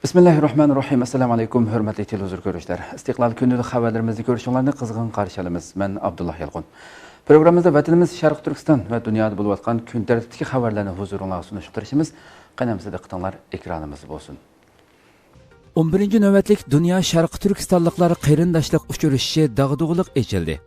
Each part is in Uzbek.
Bismillahirrahmanirrahim. Assalamu alaykum, hurmatli televizor ko'ruvchilar. Istiqlol kundalik xabarlarimizni ko'rishinglarni qizg'in qarshi olamiz. Men Abdullah Yalqon. Programmamizda vatanimiz Sharq Turkiston va dunyoda bo'lib o'tgan kun tartibidagi xabarlarni huzuringizga sunishtirishimiz, qanamizda diqqatinglar ekranimizda bo'lsin. 11-navbatlik Dunyo Sharq Turkistonliklar qarindoshlik uchrashuvi dag'dug'liq ochildi.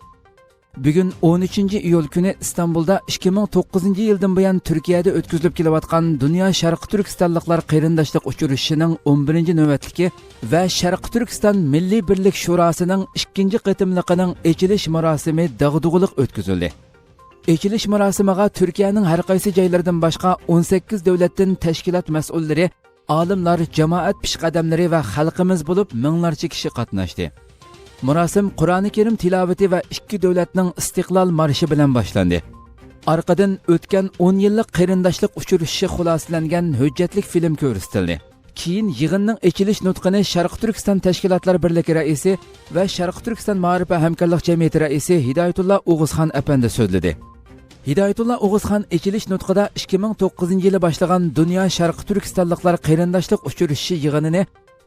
Bugun 13-iyul kuni İstanbulda 2009-yildan buyon Turkiyada o'tkazilib kelayotgan Dunyo Sharq Turkistonliklar qarindoshlik uchrashuvining 11-navbatligi va Sharq Turkiston Milliy birlik shurosining 2-qatimligining ochilish marosimi dag'dug'liq o'tkazildi. Ochilish marosimiga Turkiyaning har qaysi joylaridan boshqa 18 davlatdan tashkilot mas'ullari, olimlar, jamoat peshqadamlari va xalqimiz bo'lib minglarcha kishi qatnashdi. Murasim Qur'oni Karim tilovati va ikki davlatning istiqlol marshi bilan boshlandi. Orqadan o'tgan 10 yillik qarindoshlik uchrashuvi xulosalangan hujjatli film ko'rsatildi. Keyin yig'inning ochilish nutqini Sharq Turkiston tashkilotlari birligi raisi va Sharq Turkiston ma'rif va hamkorlik jamiyati raisi Hidoyatullo O'g'izxon apandi so'zladi. Hidoyatullo O'g'izxon ochilish nutqida 2009-yili boshlagan Dunyo Sharq Turkistonliklar qarindoshlik uchrashuvi yig'inini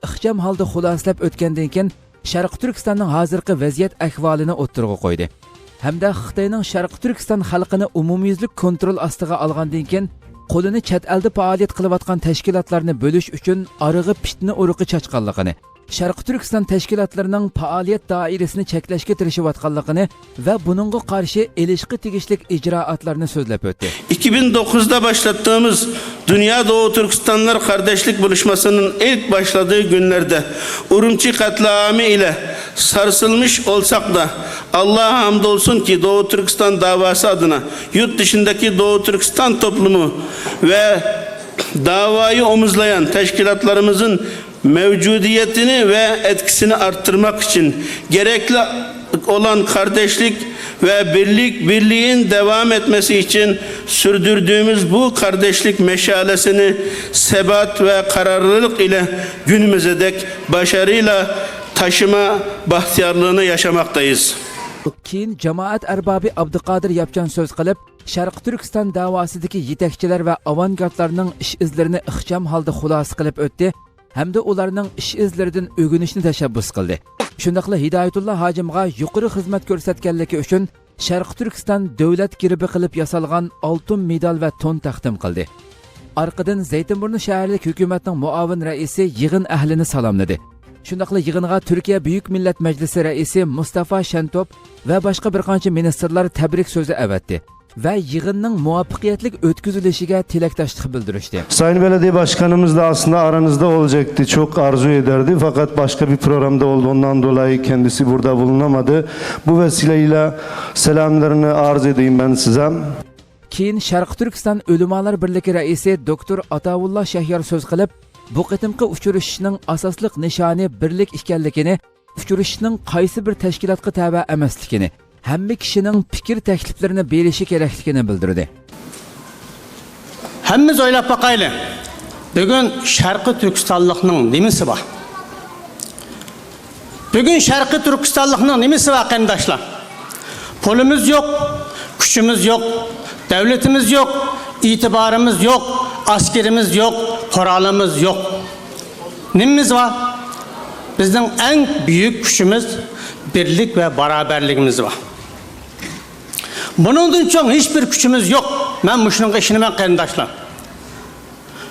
ixcham holda xulosalab o'tgandan keyin Sharq Turkistonning hozirgi vaziyat ahvolini o'ttirg'a qo'ydi. Hamda Xitoyning Sharq Turkiston xalqini umumyuzlik kontrol ostiga olgandan keyin qo'lini chet elda faoliyat qilayotgan tashkilotlarni bo'lish uchun orig'i pishni urug'i chachqanligini, Sharq Turkiston tashkilotlarining faoliyat doirasini cheklashga tirishayotganligini va buningga qarshi elishqi tegishlik ijroatlarni so'zlab o'tdi. 2009'da başlattığımız Dünya Doğu Türkistanlar Kardeşlik Buluşması'nın ilk başladığı günlerde Urumçi katliamı ile sarsılmış olsak da Allah'a hamdolsun ki Doğu Türkistan davası adına yurt dışındaki Doğu Türkistan toplumu ve davayı omuzlayan teşkilatlarımızın mevcudiyetini ve etkisini arttırmak için gerekli olan kardeşlik ve birliğin devam etmesi için sürdürdüğümüz bu kardeşlik meşalesini sebat ve kararlılık ile günümüze dek başarıyla taşıma bahtiyarlığını yaşamaktayız. Keyin jamoat arbobi Abduqodir Yapchan so'z qilib, Sharq Turkiston da'vosidagi yetakchilar va avangardlarning ish izlarini ixcham holda xulosa qilib o'tdi hamda ularning ish izlaridan o'rganishni tashabbus qildi. Shundaqla Hidoyatullo hojimga yuqori xizmat ko'rsatganligi uchun Sharq Turkiston davlat giribi qilib yasalgan oltin medal va to'n taqdim qildi. Orqadan Zaytinburni shaharlik hukumatning muavin raisi yig'in ahlini salomladi. Shundaqla yig'inga Turkiya Buyuk Millat Majlisi raisi Mustafa Shentop va boshqa bir qancha ministrlar tabrik so'zi avatdi ve yığının muvaffaqiyatli o'tkazilishiga tilakdoshlik bildirishdi. Sayın Belediye Başkanımız da aslında aranızda olacaktı. Çok arzu ederdi. Fakat başka bir programda oldu. Ondan dolayı kendisi burada bulunamadı. Bu vesileyle selamlarını arz edeyim ben size. Keyin Sharq Turkiston Ulumolar birligi raisi Dr. Atavullah Shahyar so'z qilib, bu qitimqi uchrashishning asosliq nishoni birlik ekanligini, uchrashishning qaysi bir tashkilotga tava emasligini, hamma kishining fikr takliflarini berishi kerakligini bildirdi. Hammamiz o'ylab boqaylik. Bugun Sharqi Turkistonlikning nimasi bor? Bugun Sharqi Turkistonlikning nimasi bor qarindoshlar? Pulimiz yo'q, kuchimiz yo'q, davlatimiz yo'q, e'tiborimiz yo'q, askerimiz yo'q, qurolimiz yo'q. Nimamiz bor? Bizning eng büyük kuchimiz birlik ve beraberliğimiz var. Bunun için hiçbir gücümüz yok. Ben bu şunun işini ben qarindoshlar.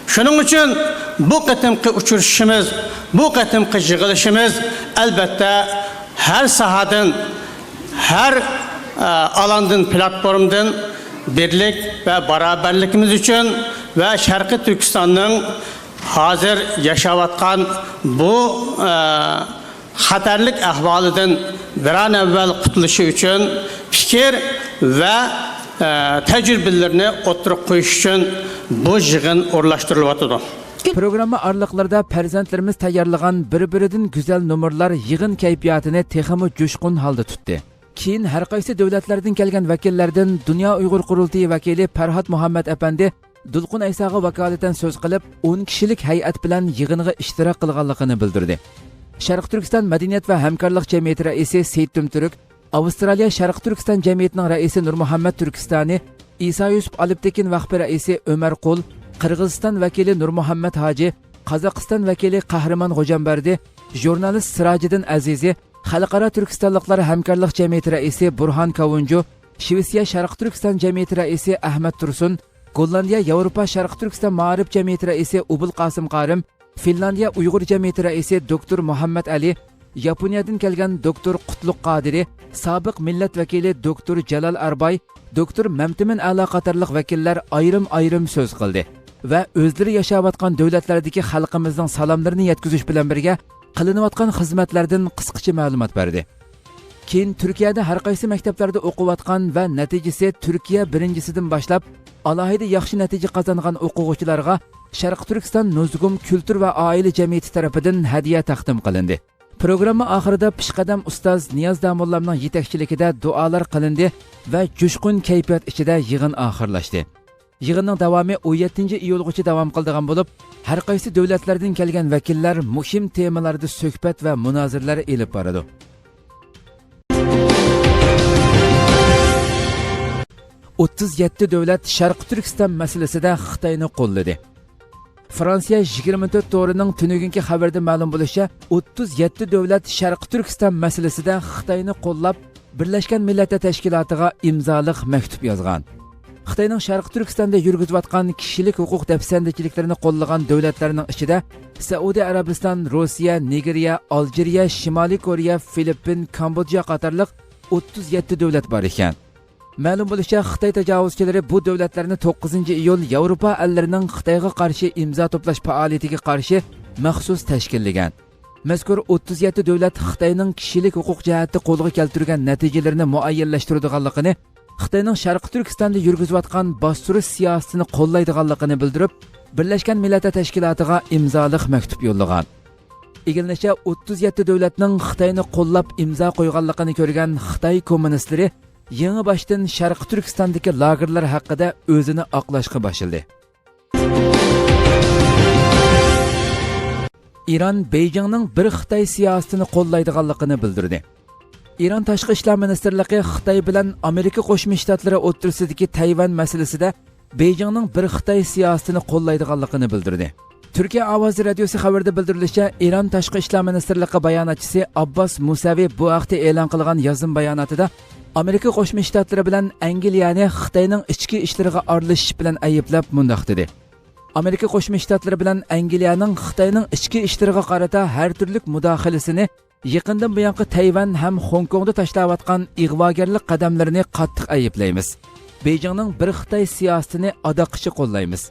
Şunun için bu qatimqi uçuruşumuz, bu qatimqi yig'ilishimiz elbette her sahadan, her alandan, platformdan birlik ve beraberliğimiz için ve Sharqi Turkistonning hazır yaşayotgan bu xatarlik ahvolidan bir an evvel qutulushi uchun fikir ve tecrübelerini o'ttirib qo'yish uchun bu yig'in o'rlashtirilyotir. Programma aralıqlarda farzandlarimiz tayyorlagan bir-biridan go'zal nomerlar yig'in kayfiyatini texmi jo'shqin holda tutdi. Keyin har qaysi davlatlardan kelgan vakillardan Dunyo Uyg'ur qurultiyi vakili Farhod Muhammad apandi Dulqun Aysaga vakolatan so'z qilib, 10 kishilik hay'at bilan yig'inga ishtirok qilganligini bildirdi. Sharq Turkiston Madaniyat va hamkorlik jamiyati raisi Seyit Tumturk, Avstraliya Sharq Turkiston jamiyatining raisi Nurmuhammad Turkistani, İsa Yusuf Aliptekin vaqfi raisi Ömer Qul, Qirg'iziston vakili Nurmuhammad Hoji, Qozog'iston vakili Qahramon Xo'jambardi, jurnalist Sirajiddin Azizi, Xalqaro Turkistonliklar hamkorlik jamiyati raisi Burxon Kavunju, Shvetsiya Sharq Turkiston jamiyati raisi Ahmad Tursun, Gollandiya Yevropa Sharq Turkiston ma'rif jamiyati raisi Ubul Qasim Qarim, Finlandiya Uyg'ur jamiyati raisi Dr. Muhammad Ali, Yaponiyadan kelgan Dr. Qutlug' Qodiri, sobiq millat vakili Dr. Jalal Arbay, Dr. Mamtimin A'lo qatorliq vakillar ayrim so'z qildi va o'zlari yashayotgan davlatlardagi xalqimizning salomlarini yetkazish bilan birga qilinayotgan xizmatlardan qisqacha ma'lumot berdi. Keyin Turkiyada har qaysi maktablarda o'qiyotgan va natijasi Turkiya birinchisidan boshlab alohida yaxshi natija qozongan o'quvchilarga Sharq Turkiston Nuzgum Kultur va oila jamiyati tarafidan hadiya taqdim qilindi. Programma oxirida pishqadam ustoz Niyoz Damollamning yetakchiligida duolar qilindi va jo'shqin kayfiyat ichida yig'in oxirlashdi. Yig'inning davomi 17-iyulgacha davom qildigan bo'lib, har qaysi davlatlardan kelgan vakillar muhim temalarda suhbat va munozirlar elib boradi. davlat Sharq Turkiston masalasida Xitoyni qo'lladi. Fransiya 24 to'rining tunugungi xabarda ma'lum bo'lishicha, 37 davlat Sharq Turkiston masalasida Xitoyni qo'llab, Birlashgan Millatlar Tashkilotiga imzoliq maktub yozgan. Xitoyning Sharq Turkistonda yurgizayotgan kishilik huquq dafsandichiliklarini qo'llagan davlatlarning ichida Saudiya Arabiston, Rossiya, Nigeriya, Aljeriya, Shimoliy Koreya, Filippin, Kambodja qatorliq 37 davlat bor ekan. Ma'lum bo'lishicha, Xitoy tajovuzchilari bu davlatlarni 9-iyul Yevropa allarining Xitoyga qarshi imzo to'plash faoliyatiga qarshi maxsus tashkillagan. Mazkur 37 davlat Xitoyning kishilik huquq jihatda qo'lga keltirgan natijalarini muayyanlashtiradiganligini, Xitoyning Sharq Turkistonda yurgizayotgan bostirish siyosatini qo'llaydiganligini bildirib, Birlashgan Millatlar Tashkilotiga imzoliq maktub yo'llagan. Egilnishicha, 37 davlatning Xitoyni qo'llab imzo qo'yganligini ko'rgan Xitoy kommunistlari yangi boshdan Sharq Turkistondagi lagerlar haqida o'zini oqlashga boshladi. Iran Beijingning bir Xitoy siyosatini qo'llaydiganligini bildirdi. Iran Tashqi ishlar ministrligi Xitoy bilan Amerika Qo'shma Shtatlari o'rtasidagi Tayvan masalasida Beijingning bir Xitoy siyosatini qo'llaydiganligini bildirdi. Turkiya ovozi radiosi xabarida bildirilishicha, Iran Tashqi ishlar ministrligi bayonotchisi Abbos Musavi bu haqda e'lon qilgan yozim bayonotida Amerika Qo'shma Shtatlari bilan Angliyani Xitoyning ichki ishlariga aralashish bilan ayblab mundoq dedi. Amerika Qo'shma Shtatlari bilan Angliyaning Xitoyning ichki ishlariga qarata har turli mudoxilasini yaqindan buyongi Tayvan ham Hong Kongda tashlayotgan ig'vogarlik qadamlarini qattiq ayiblaymiz. Beijingning bir Xitoy siyosatini adoqchi qo'llaymiz.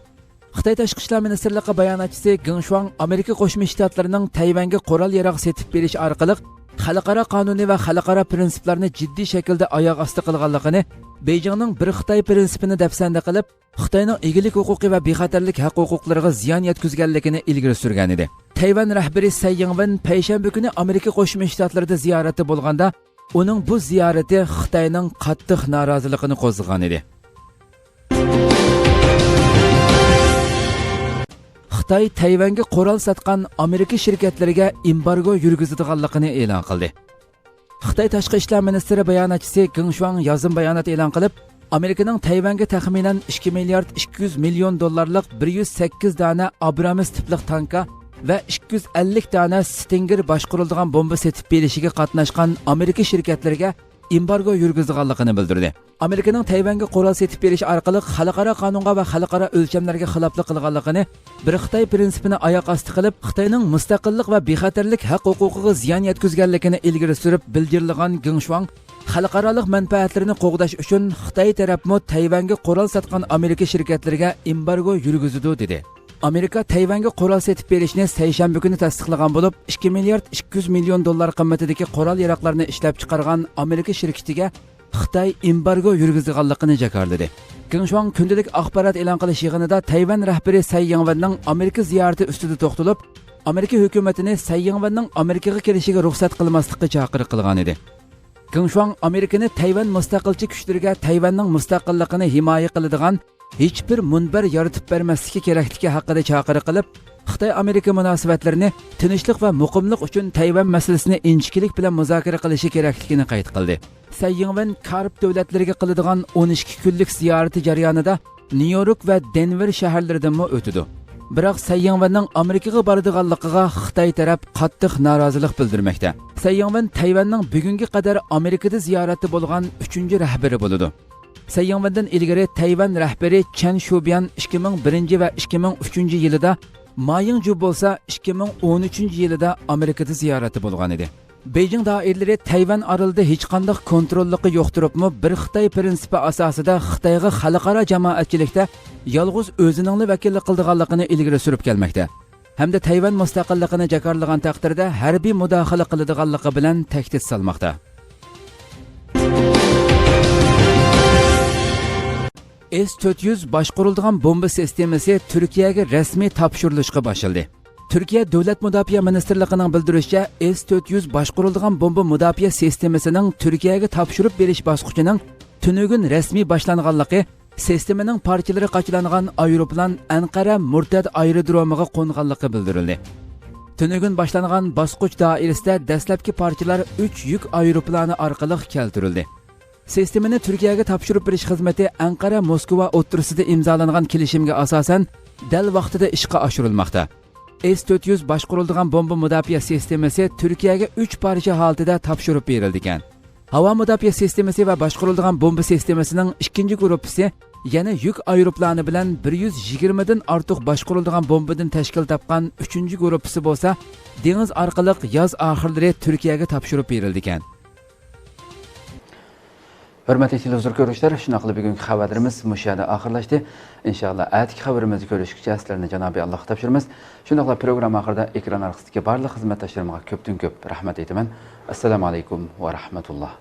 Xitoy Tashqi ishlar ministrligi bayonotchisi Geng Shuang Amerika Qo'shma Shtatlarining Tayvanga qurol-yarog' setib berish orqali xalqaro qonuniy va xalqaro prinsiplarni jiddiy shaklda oyoq osti qilganligini, Beijingning bir Xitoy prinsipini dafsanda qilib, Xitoyning egilik huquqi va bexatarlik haq-huquqlariga ziyon yetkazganligini ilgari surgan edi. Tayvan rahbari Tsai Ing-wen payshanba kuni Amerika Qo'shma Shtatlarida ziyorati bo'lganda, uning bu ziyorati Xitoyning qattiq noroziligini qo'zg'agan edi. Xitoy Tayvanga qurol sotgan Amerika shirkatlariga embargo yurgizadiganligini e'lon qildi. Xitoy Tashqi ishlar ministri bayonotchisi Geng Shuang yozim bayonot e'lon qilib, Amerikaning Tayvanga taxminan 2 milliard 200 million dollarlik 108 dona Abrams tipli tanka va 250 dona Stinger boshqariladigan bomba setib berishiga qatnashgan Amerika shirkatlariga embargo yurgizganligini bildirdi. Amerikaning Tayvanga qurol setib berish orqali xalqaro qonunga va xalqaro o'lchamlarga xiloflik qilganligini, bir Xitoy prinsipini oyoq osti qilib, Xitoyning mustaqillik va bexatarlik haq-huquqiga ziyon yetkazganligini ilgari surib bildirilgan Geng Shuang, xalqaroliq manfaatlarini qo'g'dash uchun Xitoy tarafmi Tayvanga qurol sotgan Amerika shirkatlariga embargo yurgizdi dedi. Amerika Tayvanga qurol setib berishni seshanba kuni tasdiqlagan bo'lib, 2 milliard 200 million dollar qimmatidagi qurol-yaroqlarni ishlab chiqargan Amerika shirkatiga Xitoy embargo yurgizganligini jakarladi. Geng Shuang kundalik axborot e'lon qilish yig'inida Tayvan rahbari Tsai Ing-wenning Amerika ziyorati ustida to'xtalib, Amerika hukumatini Tsai Ing-wenning Amerikaga kelishiga ruxsat qilmaslikka chaqiriq qilgan edi. Geng Shuang Amerikani Tayvan mustaqilchi kuchlariga Tayvanning mustaqilligini himoya qiladigan hech bir munbar yaratib bermasligi kerakligi haqida chaqiriq qilib, Xitoy-Amerika munosabatlarini tinchlik va muqimlik uchun Tayvan masalasini inchkilik bilan muzokara qilishi kerakligini qayd qildi. Tsai Ing-wen Karib davlatlariga qiladigan 12 kunlik ziyorati jarayonida Nyu-York va Denver shaharlaridan o'tdi. Biroq Tsai Ing-wenning Amerikaga boradiganligiga Xitoy taraf qattiq norozilik bildirmoqda. Tsai Ing-wen Tayvanning bugungi qadar Amerikada ziyorati bo'lgan 3-rahbari bo'ladi. Tsai Ing-wendan ilgari Tayvan rahbari Chen Shubian 2001 va 2003 yilida, Ma Ying-ju bo'lsa 2013 yilida Amerikada ziyorati bo'lgan edi. Beijing doiralari Tayvan orolida hech qanday kontrolligi yo'q turibmi, bir Xitoy prinsipi asosida Xitoyga xalqaro jamoatchilikda yolg'iz o'zining vakillik qildiganligini ilgari surib kelmoqda. Hamda Tayvan mustaqilligini jakarlagan taqdirda harbiy mudohala qiladiganligi bilan tahdid solmoqda. S-400 boshqariladigan bomba sistemasi Turkiyaga rasmiy topshirilishga boshlandi. Türkiye Devlet Müdafiə Ministerliğinin bildirishicha, S-400 boshqariladigan bomba mudofaa sistemasining Turkiyaga topshirib berish bosqichining tunugun rasmiy boshlanganligi, sistemaning parchalari qochlangan aeroplan Anqara Murtad aerodromiga qo'nganligi bildirildi. Tunugun boshlangan bosqich doirasida dastlabki parchalar 3 yuk aeroplani orqali keltirildi. Sistemani Turkiyaga topshirib berish xizmati Anqara Moskva o'rtasida imzolangan kelishimga asosan dal vaqtida ishga oshirilmoqda. S-400 boshqariladigan bomba mudofaa sistemasi Turkiyaga 3 parcha holatida topshirib berildi ekan. Havo mudofaa sistemasi va boshqariladigan bomba sistemasining ikkinchi guruhi yana yuk aeroplani bilan 120 dan ortiq boshqariladigan bombadan tashkil topgan 3-guruhi bo'lsa, dengiz orqali yoz oxirlari Turkiyaga topshirib berildi ekan. Hürmetli televizyon görüşler, şunaqlı bugünkü xabarlarımız müşahede ahırlaştı. İnşallah ayetki xabarımızı görüşükçe sizlerine Cenab-ı Allah'a tapşırımız. Şunaqlı program ahırda ekran arkasındaki barlıq hizmetdaşlarıma köptün köp rahmet eytimen. Esselamu aleyküm ve rahmetullah.